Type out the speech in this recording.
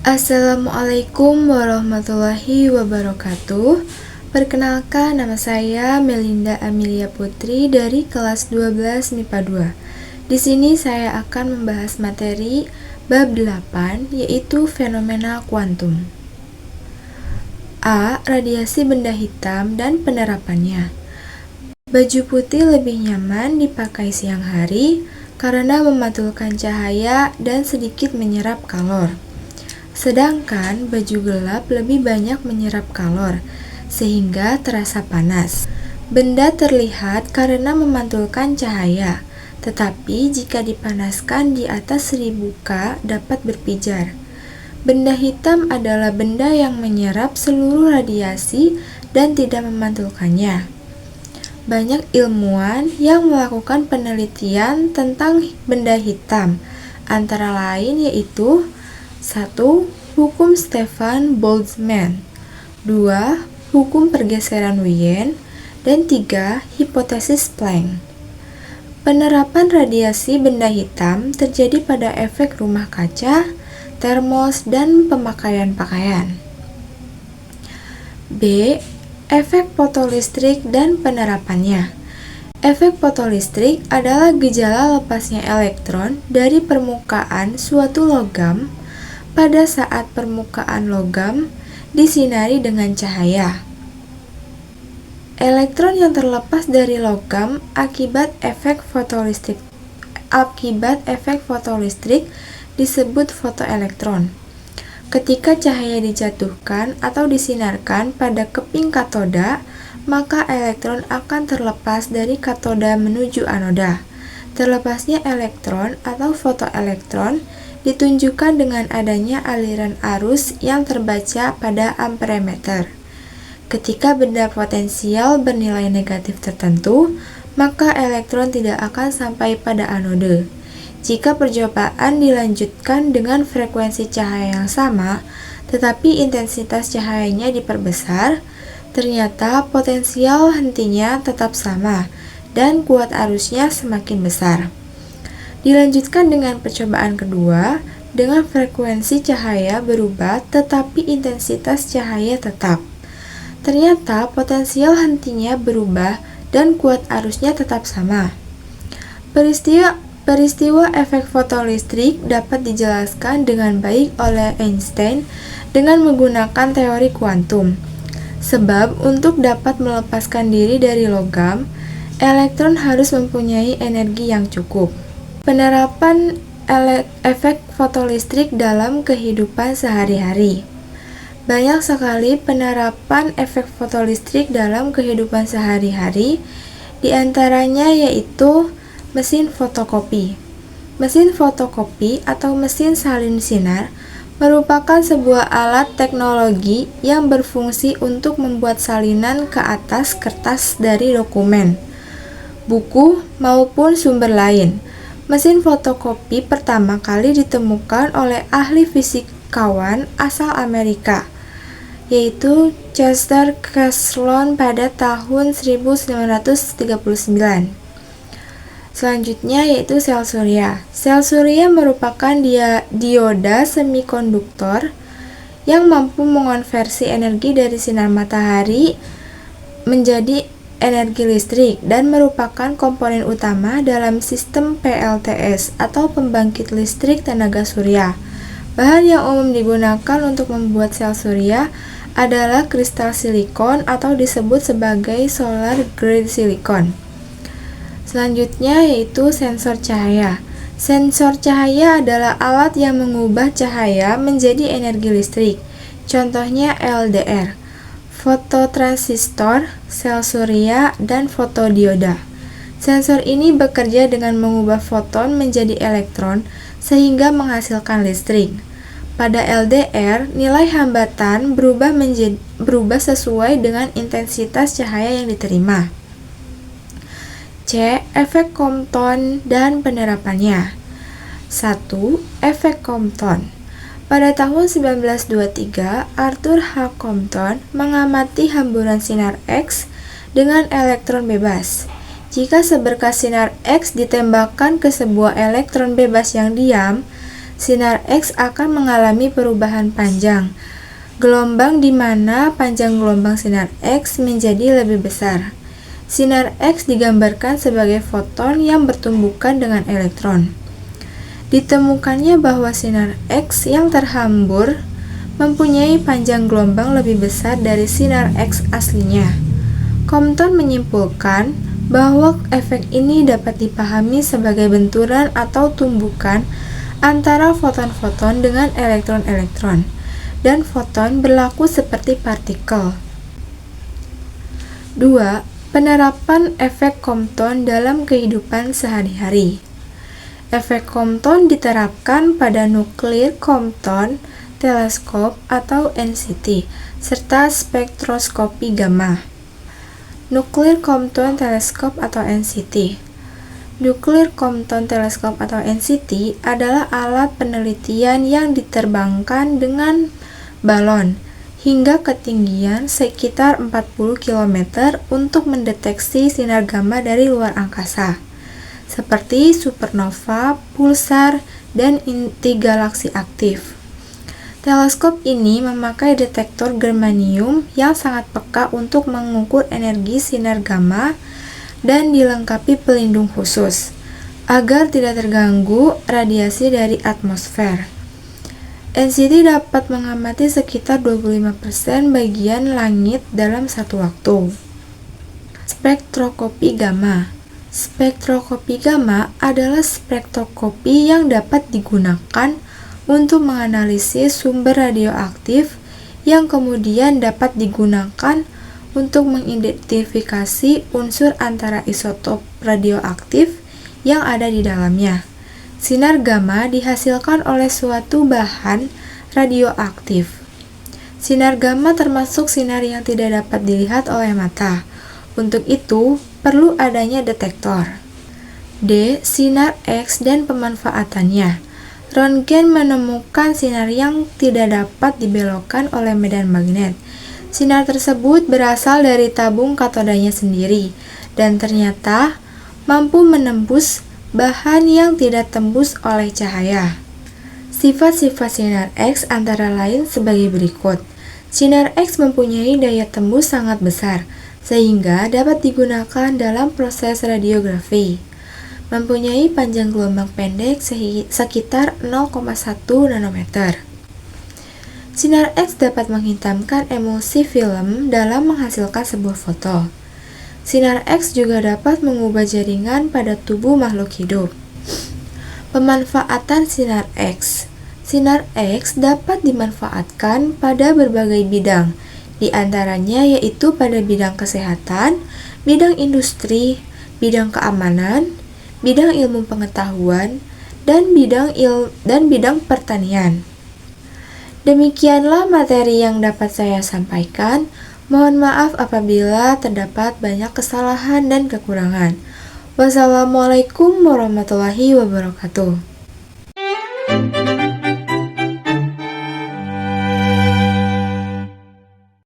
Assalamualaikum warahmatullahi wabarakatuh. Perkenalkan, nama saya Melinda Amelia Putri dari kelas 12 MIPA 2. Di sini saya akan membahas materi bab 8, yaitu fenomena kuantum. A. Radiasi benda hitam dan penerapannya. Baju putih lebih nyaman dipakai siang hari karena memantulkan cahaya dan sedikit menyerap kalor. Sedangkan baju gelap lebih banyak menyerap kalor, sehingga terasa panas. Benda terlihat karena memantulkan cahaya, tetapi jika dipanaskan di atas 1000 K dapat berpijar. Benda hitam adalah benda yang menyerap seluruh radiasi dan tidak memantulkannya. Banyak ilmuwan yang melakukan penelitian tentang benda hitam, antara lain yaitu 1. Hukum Stefan Boltzmann, 2. Hukum pergeseran Wien, dan 3. Hipotesis Planck. Penerapan radiasi benda hitam terjadi pada efek rumah kaca, termos, dan pemakaian pakaian. B. Efek fotolistrik dan penerapannya. Efek fotolistrik adalah gejala lepasnya elektron dari permukaan suatu logam pada saat permukaan logam disinari dengan cahaya. Elektron yang terlepas dari logam akibat efek fotolistrik disebut fotoelektron. Ketika cahaya dijatuhkan atau disinarkan pada keping katoda, maka elektron akan terlepas dari katoda menuju anoda. Terlepasnya elektron atau fotoelektron ditunjukkan dengan adanya aliran arus yang terbaca pada amperemeter. Ketika benda potensial bernilai negatif tertentu, maka elektron tidak akan sampai pada anode. Jika percobaan dilanjutkan dengan frekuensi cahaya yang sama, tetapi intensitas cahayanya diperbesar, ternyata potensial hentinya tetap sama dan kuat arusnya semakin besar. Dilanjutkan dengan percobaan kedua, dengan frekuensi cahaya berubah tetapi intensitas cahaya tetap. Ternyata potensial hentinya berubah dan kuat arusnya tetap sama. Peristiwa efek fotolistrik dapat dijelaskan dengan baik oleh Einstein dengan menggunakan teori kuantum. Sebab untuk dapat melepaskan diri dari logam, elektron harus mempunyai energi yang cukup. Penerapan efek fotolistrik dalam kehidupan sehari-hari. Banyak sekali penerapan efek fotolistrik dalam kehidupan sehari-hari, di antaranya yaitu mesin fotokopi. Mesin fotokopi atau mesin salin sinar merupakan sebuah alat teknologi yang berfungsi untuk membuat salinan ke atas kertas dari dokumen, buku, maupun sumber lain. Mesin fotokopi pertama kali ditemukan oleh ahli fisikawan asal Amerika, yaitu Chester Caslon pada tahun 1939. Selanjutnya yaitu sel surya. Sel surya merupakan dioda semikonduktor yang mampu mengonversi energi dari sinar matahari menjadi energi listrik dan merupakan komponen utama dalam sistem PLTS atau pembangkit listrik tenaga surya. Bahan yang umum digunakan untuk membuat sel surya adalah kristal silikon atau disebut sebagai solar grade silicon. Selanjutnya yaitu sensor cahaya. Sensor cahaya adalah alat yang mengubah cahaya menjadi energi listrik. Contohnya LDR, fototransistor, sel surya, dan fotodioda. Sensor ini bekerja dengan mengubah foton menjadi elektron sehingga menghasilkan listrik. Pada LDR, nilai hambatan berubah sesuai dengan intensitas cahaya yang diterima. C. Efek Compton dan penerapannya. 1. Efek Compton. Pada tahun 1923, Arthur H. Compton mengamati hamburan sinar X dengan elektron bebas. Jika seberkas sinar X ditembakkan ke sebuah elektron bebas yang diam, sinar X akan mengalami perubahan panjang gelombang di mana panjang gelombang sinar X menjadi lebih besar. Sinar X digambarkan sebagai foton yang bertumbukan dengan elektron. Ditemukannya bahwa sinar X yang terhambur mempunyai panjang gelombang lebih besar dari sinar X aslinya. Compton menyimpulkan bahwa efek ini dapat dipahami sebagai benturan atau tumbukan antara foton-foton dengan elektron-elektron, dan foton berlaku seperti partikel. 2. Penerapan efek Compton dalam kehidupan sehari-hari. Efek Compton diterapkan pada nuklir Compton teleskop atau NCT, serta spektroskopi gamma. Nuklir Compton teleskop atau NCT. Nuklir Compton teleskop atau NCT adalah alat penelitian yang diterbangkan dengan balon hingga ketinggian sekitar 40 km untuk mendeteksi sinar gamma dari luar angkasa, seperti supernova, pulsar, dan inti galaksi aktif. Teleskop ini memakai detektor germanium yang sangat peka untuk mengukur energi sinar gamma dan dilengkapi pelindung khusus agar tidak terganggu radiasi dari atmosfer. NCT dapat mengamati sekitar 25% bagian langit dalam satu waktu. Spektroskopi gamma. Spektroskopi gamma adalah spektroskopi yang dapat digunakan untuk menganalisis sumber radioaktif yang kemudian dapat digunakan untuk mengidentifikasi unsur antara isotop radioaktif yang ada di dalamnya. Sinar gamma dihasilkan oleh suatu bahan radioaktif. Sinar gamma termasuk sinar yang tidak dapat dilihat oleh mata. Untuk itu, perlu adanya detektor. D. Sinar X dan pemanfaatannya. Röntgen menemukan sinar yang tidak dapat dibelokkan oleh medan magnet. Sinar tersebut berasal dari tabung katodanya sendiri dan ternyata mampu menembus bahan yang tidak tembus oleh cahaya. Sifat-sifat sinar X antara lain sebagai berikut. Sinar X mempunyai daya tembus sangat besar, sehingga dapat digunakan dalam proses radiografi. Mempunyai panjang gelombang pendek sekitar 0,1 nanometer. Sinar X dapat menghitamkan emulsi film dalam menghasilkan sebuah foto. Sinar X juga dapat mengubah jaringan pada tubuh makhluk hidup. Pemanfaatan sinar X. Sinar X dapat dimanfaatkan pada berbagai bidang, di antaranya yaitu pada bidang kesehatan, bidang industri, bidang keamanan, bidang ilmu pengetahuan, dan bidang pertanian. Demikianlah materi yang dapat saya sampaikan. Mohon maaf apabila terdapat banyak kesalahan dan kekurangan. Wassalamualaikum warahmatullahi wabarakatuh.